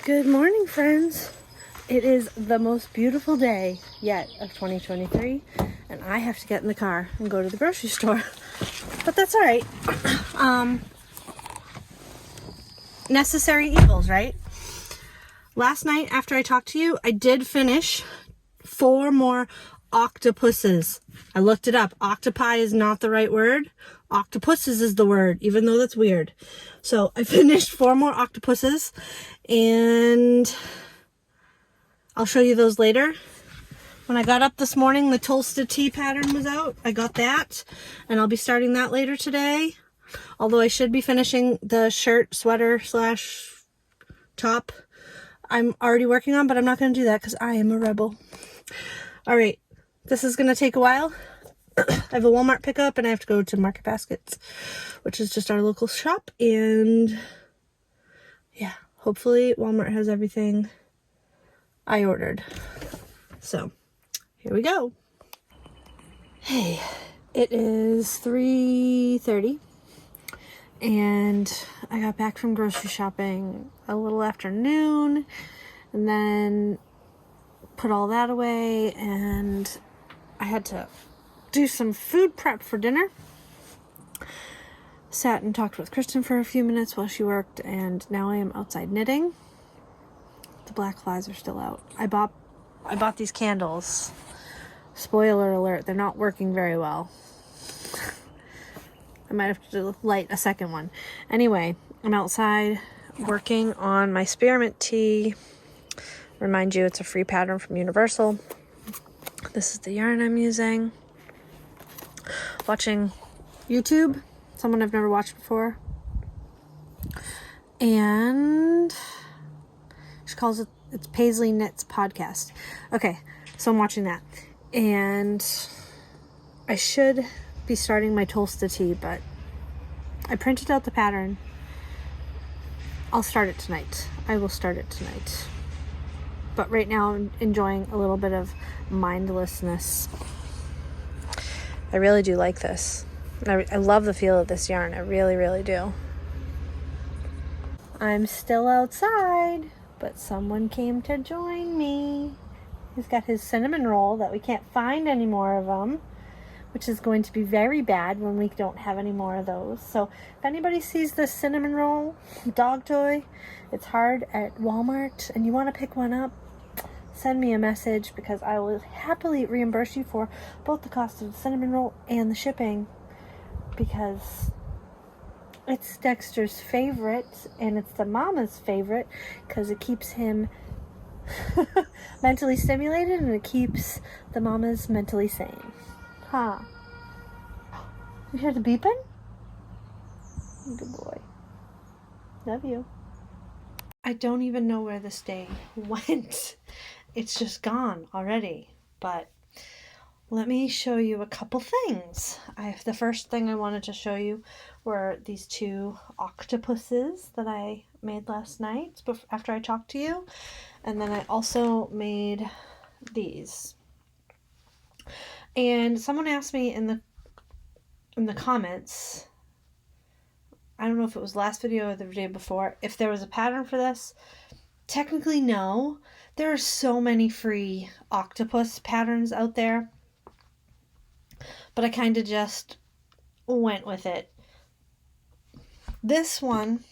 Good morning, friends. It is the most beautiful day yet of 2023, and I have to get in the car and go to the grocery store. But that's all right. Necessary evils, right? Last night, after I talked to you, I did finish 4 more octopuses. I looked it up. Octopi is not the right word. Octopuses is the word, even though that's weird. So I finished 4 more octopuses, and I'll show you those later. When I got up this morning, the Tulsa tea pattern was out. I got that, and I'll be starting that later today. Although I should be finishing the shirt, sweater / top I'm already working on, but I'm not going to do that because I am a rebel. All right, this is going to take a while. I have a Walmart pickup, and I have to go to Market Baskets, which is just our local shop. And yeah, hopefully Walmart has everything I ordered. So here we go. Hey, it is 3:30, and I got back from grocery shopping a little after noon, and then put all that away, and I had to do some food prep for dinner. Sat and talked with Kristen for a few minutes while she worked, and now I am outside knitting. The black flies are still out. I bought these candles. Spoiler alert, they're not working very well. I might have to light a second one. Anyway, I'm outside working on my spearmint tee. Remind you, it's a free pattern from Universal. This is the yarn I'm using. Watching YouTube, someone I've never watched before. And she calls it's Paisley Knits Podcast. Okay, so I'm watching that. And I should be starting my Tulsa tea, but I printed out the pattern. I'll start it tonight. I will start it tonight. But right now I'm enjoying a little bit of mindlessness. I really do like this. I love the feel of this yarn. I really, really do. I'm still outside, but someone came to join me. He's got his cinnamon roll that we can't find any more of them, which is going to be very bad when we don't have any more of those. So if anybody sees this cinnamon roll dog toy, it's hard at Walmart, and you want to pick one up, send me a message, because I will happily reimburse you for both the cost of the cinnamon roll and the shipping, because it's Dexter's favorite, and it's the mama's favorite, because it keeps him mentally stimulated, and it keeps the mamas mentally sane. Huh. You hear the beeping? Good boy. Love you. I don't even know where this day went. It's just gone already. But let me show you a couple things. The first thing I wanted to show you were these 2 octopuses that I made last night after I talked to you. And then I also made these. And someone asked me in the comments, I don't know if it was last video or the video before, if there was a pattern for this. Technically, no. There are so many free octopus patterns out there, but I kind of just went with it. This one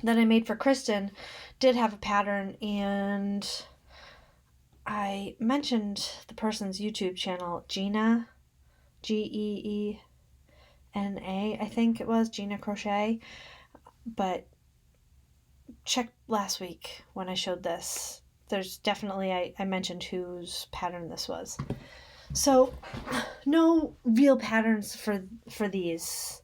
that I made for Kristen did have a pattern, and I mentioned the person's YouTube channel, Gina, Geena, I think it was, Gina Crochet, but check last week when I showed this. There's definitely, I mentioned whose pattern this was. So, no real patterns for these,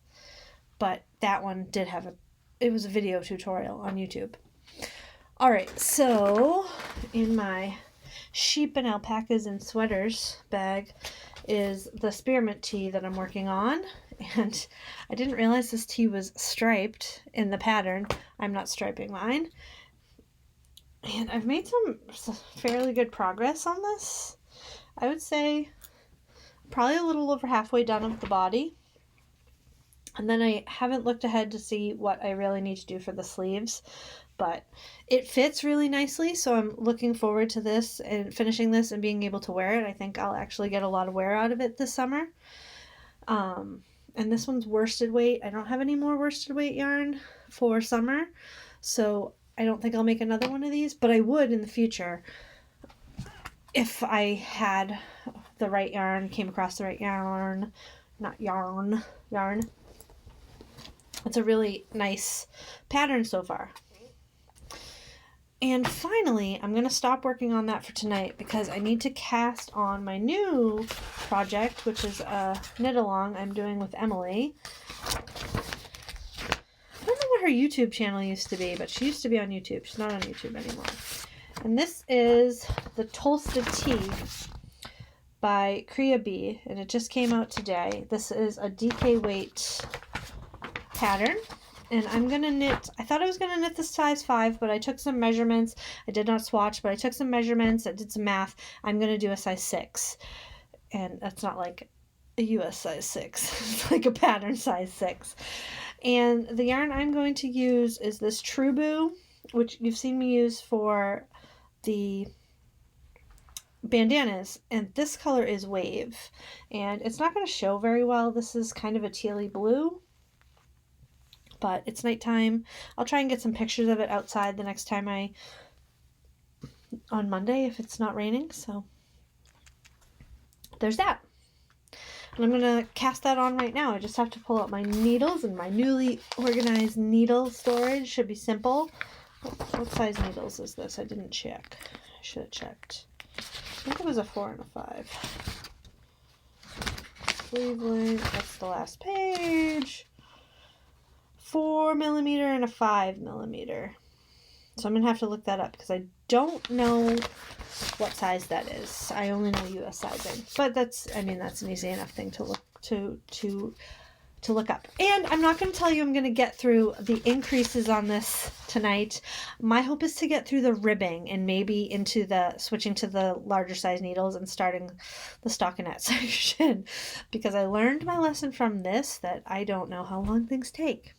but that one did have it was a video tutorial on YouTube. Alright, so in my sheep and alpacas and sweaters bag is the spearmint tee that I'm working on, and I didn't realize this tee was striped in the pattern. I'm not striping mine, and I've made some fairly good progress on this. I would say probably a little over halfway done with the body, And then I haven't looked ahead to see what I really need to do for the sleeves, but it fits really nicely. So I'm looking forward to this and finishing this and being able to wear it. I think I'll actually get a lot of wear out of it this summer. And this one's worsted weight. I don't have any more worsted weight yarn for summer, so I don't think I'll make another one of these, but I would in the future if I had the right yarn, came across the right yarn. It's a really nice pattern so far. And finally, I'm going to stop working on that for tonight because I need to cast on my new project, which is a knit along I'm doing with Emily. I don't know what her YouTube channel used to be, but she used to be on YouTube. She's not on YouTube anymore. And this is the Tulsta Tea by Kriya B, and it just came out today. This is a DK weight pattern. And I'm going to knit, I thought I was going to knit the size 5, but I took some measurements. I did not swatch, but I took some measurements. I did some math. I'm going to do a size 6. And that's not like a US size 6. It's like a pattern size 6. And the yarn I'm going to use is this Trubu, which you've seen me use for the bandanas. And this color is Wave. And it's not going to show very well. This is kind of a tealy blue. But it's nighttime. I'll try and get some pictures of it outside the next time on Monday if it's not raining. So there's that. And I'm going to cast that on right now. I just have to pull out my needles, and my newly organized needle storage should be simple. What size needles is this? I didn't check. I should have checked. I think it was a 4 and a 5. Sleeve length, that's the last page. 4mm and a 5mm. So I'm going to have to look that up because I don't know what size that is. I only know US sizing. But that's an easy enough thing to look to look up. And I'm not going to tell you I'm going to get through the increases on this tonight. My hope is to get through the ribbing and maybe into the switching to the larger size needles and starting the stockinette section, because I learned my lesson from this that I don't know how long things take.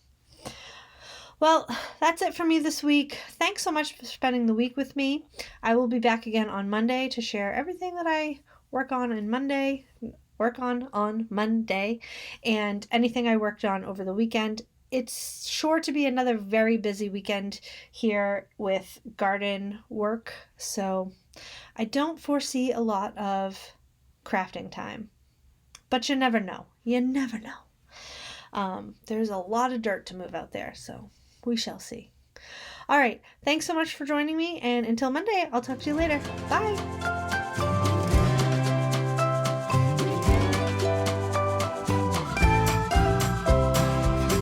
Well, that's it for me this week. Thanks so much for spending the week with me. I will be back again on Monday to share everything that I work on Monday, and anything I worked on over the weekend. It's sure to be another very busy weekend here with garden work, so I don't foresee a lot of crafting time. But you never know. You never know. There's a lot of dirt to move out there, so we shall see. All right. Thanks so much for joining me, and until Monday, I'll talk to you later. Bye.